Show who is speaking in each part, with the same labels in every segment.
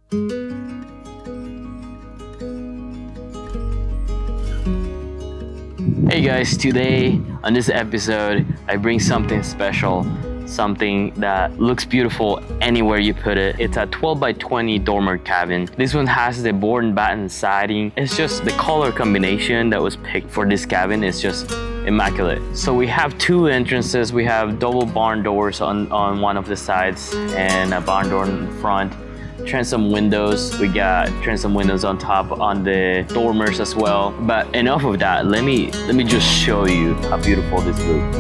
Speaker 1: Hey guys, today on this episode I bring something special, something that looks beautiful anywhere you put it. It's a 12 by 20 dormer cabin. This one has the board and batten siding. It's just the color combination that was picked for this cabin is just immaculate. So we have two entrances. We have double barn doors on one of the sides and a barn door in front. Transom windows. We got transom windows on top on the dormers as well. But enough of that. Let me just show you how beautiful this looks.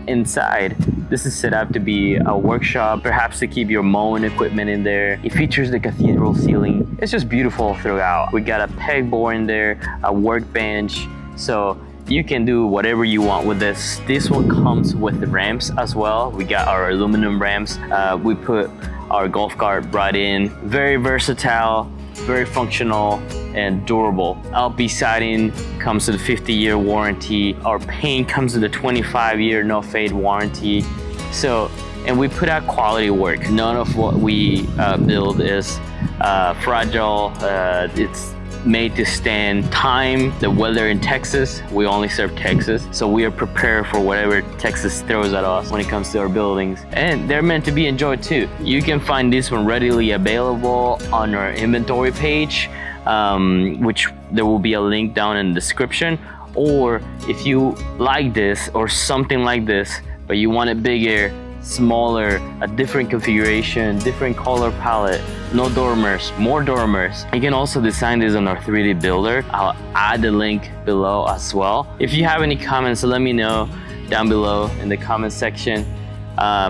Speaker 1: Inside, this is set up to be a workshop, perhaps to keep your mowing equipment in there. It features the cathedral ceiling. It's just beautiful throughout. We got a pegboard in there, a workbench, so you can do whatever you want with this. This one comes with the ramps as well. We got our aluminum ramps. We put our golf cart right in. Very versatile, very functional and durable. LP siding comes with a 50-year warranty. Our paint comes with a 25-year no fade warranty. So, and we put out quality work. None of what we build is fragile. It's made to stand time, the weather in Texas. We only serve Texas, so we are prepared for whatever Texas throws at us when it comes to our buildings. And they're meant to be enjoyed too. You can find this one readily available on our inventory page, which there will be a link down in the description. Or if you like this or something like this, but you want it bigger, smaller, a different configuration, different color palette, no dormers, more dormers, you can also design this on our 3D builder. I'll add the link below as well. If you have any comments, let me know down below in the comment section.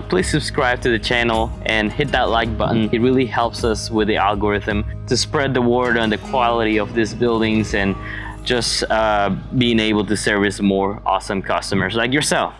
Speaker 1: Please subscribe to the channel and hit that like button. It really helps us with the algorithm to spread the word on the quality of these buildings and just being able to service more awesome customers like yourself.